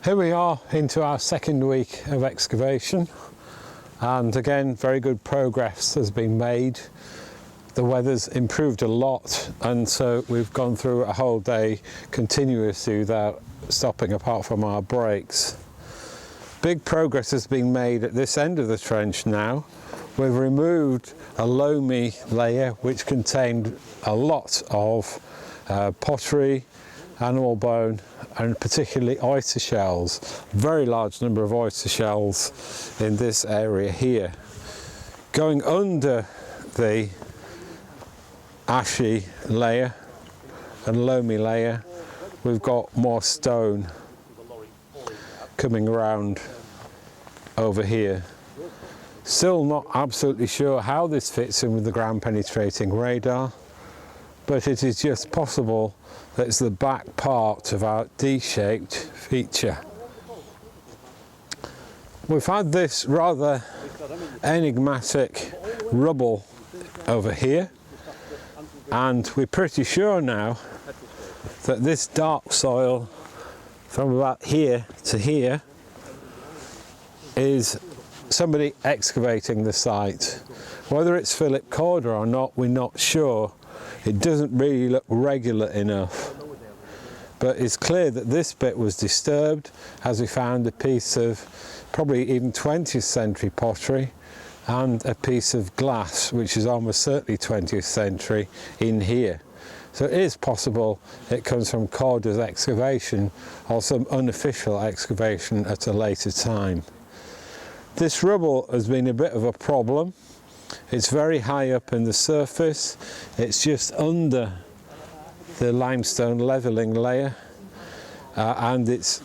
Here we are into our second week of excavation, and again very good progress has been made. The weather's improved a lot, and so we've gone through a whole day continuously without stopping apart from our breaks. Big progress has been made at this end of the trench now. We've removed a loamy layer which contained a lot of pottery, animal bone, and particularly oyster shells. Very large number of oyster shells in this area here. Going under the ashy layer and loamy layer, we've got more stone coming around over here. Still not absolutely sure how this fits in with the ground penetrating radar, but it is just possible that it's the back part of our D-shaped feature. We've had this rather enigmatic rubble over here, and we're pretty sure now that this dark soil from about here to here is somebody excavating the site. Whether it's Philip Corder or not, we're not sure. It doesn't really look regular enough, but it's clear that this bit was disturbed, as we found a piece of probably even 20th century pottery and a piece of glass which is almost certainly 20th century in here. So it is possible it comes from Corder's excavation or some unofficial excavation at a later time. This rubble has been a bit of a problem. It's very high up in the surface. It's just under the limestone levelling layer, and it's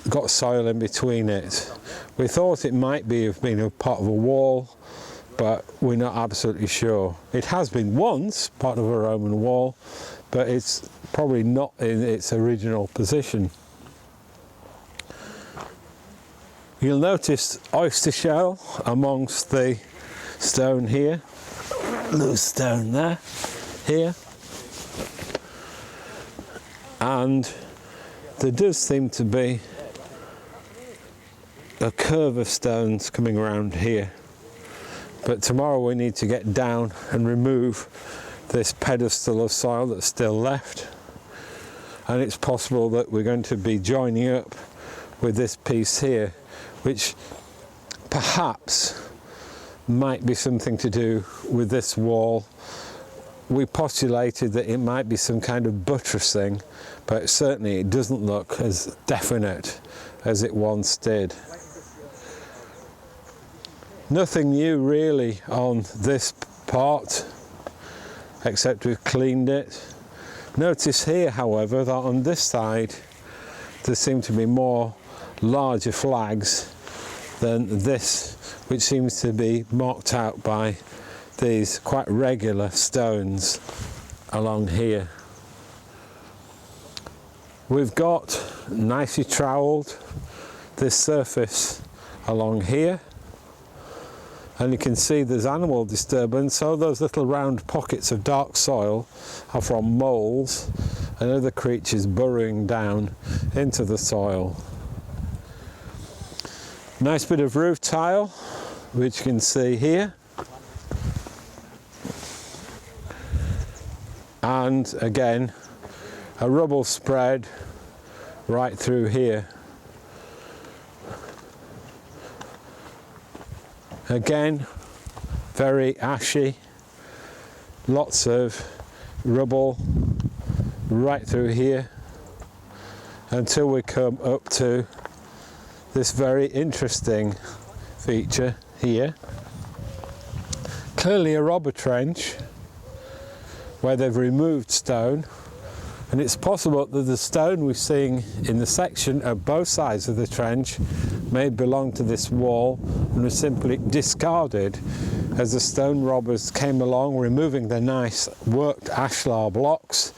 got soil in between it. We thought it might have been a part of a wall, but we're not absolutely sure. It has been once part of a Roman wall, but it's probably not in its original position. You'll notice oyster shell amongst the stone here, loose stone there, here, and there does seem to be a curve of stones coming around here, but tomorrow we need to get down and remove this pedestal of soil that's still left, and it's possible that we're going to be joining up with this piece here, which perhaps might be something to do with this wall. We postulated that it might be some kind of buttressing, but certainly it doesn't look as definite as it once did. Nothing new really on this part, except we've cleaned it. Notice here, however, that on this side there seem to be more larger flags than this, which seems to be marked out by these quite regular stones along here. We've got nicely trowelled this surface along here, and you can see there's animal disturbance, so those little round pockets of dark soil are from moles and other creatures burrowing down into the soil. Nice bit of roof tile, which you can see here, and again a rubble spread right through here. Again, very ashy, lots of rubble right through here until we come up to this very interesting feature here. Clearly a robber trench where they've removed stone, and it's possible that the stone we're seeing in the section of both sides of the trench may belong to this wall and was simply discarded as the stone robbers came along, removing their nice worked ashlar blocks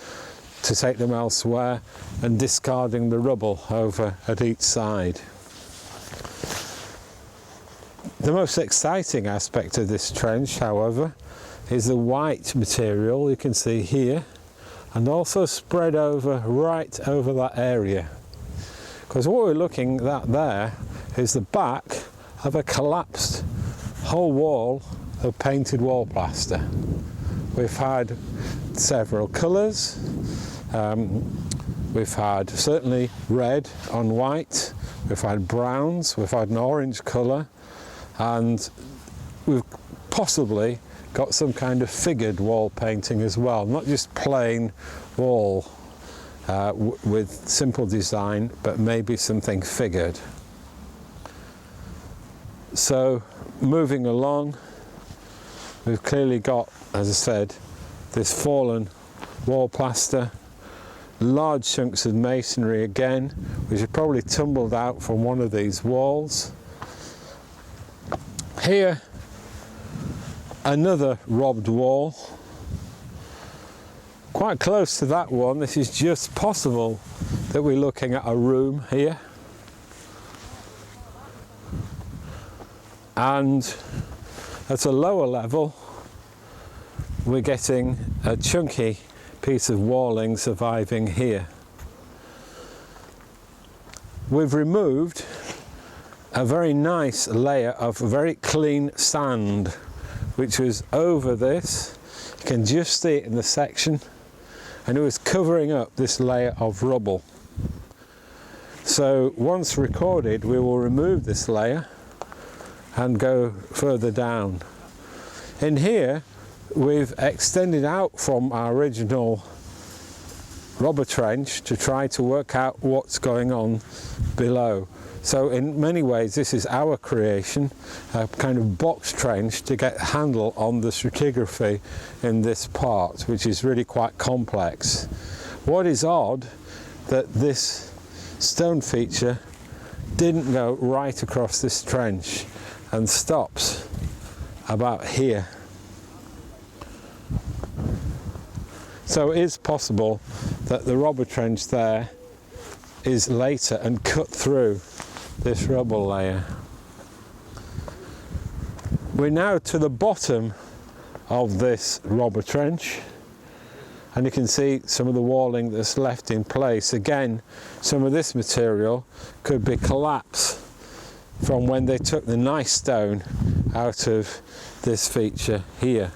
to take them elsewhere and discarding the rubble over at each side. The most exciting aspect of this trench, however, is the white material you can see here, and also spread over right over that area. Because what we're looking at there is the back of a collapsed whole wall of painted wall plaster. We've had several colours. We've had certainly red on white, we've had browns, we've had an orange colour, and we've possibly got some kind of figured wall painting as well, not just plain wall with simple design, but maybe something figured. So moving along, we've clearly got, as I said, this fallen wall plaster, large chunks of masonry again, which have probably tumbled out from one of these walls. Here, another robbed wall. Quite close to that one, this is just possible that we're looking at a room here. And at a lower level, we're getting a chunky piece of walling surviving here. We've removed a very nice layer of very clean sand which was over this. You can just see it in the section, and it was covering up this layer of rubble. So once recorded, we will remove this layer and go further down. In here we've extended out from our original rubber trench to try to work out what's going on below. So in many ways this is our creation, a kind of box trench to get a handle on the stratigraphy in this part, which is really quite complex. What is odd, that this stone feature didn't go right across this trench and stops about here. So it is possible that the rubber trench there is later and cut through this rubble layer. We're now to the bottom of this rubber trench, and you can see some of the walling that's left in place. Again, some of this material could be collapsed from when they took the nice stone out of this feature here.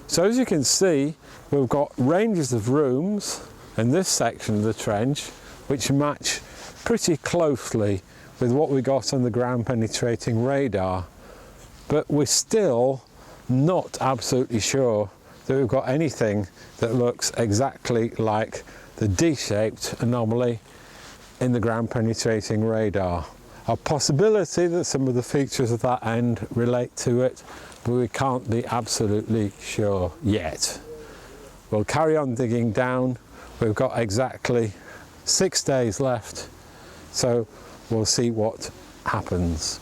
So as you can see, we've got ranges of rooms in this section of the trench which match pretty closely with what we got on the ground penetrating radar, but we're still not absolutely sure that we've got anything that looks exactly like the D-shaped anomaly in the ground penetrating radar. A possibility that some of the features of that end relate to it, but we can't be absolutely sure yet. We'll carry on digging down. We've got exactly 6 days left, so we'll see what happens.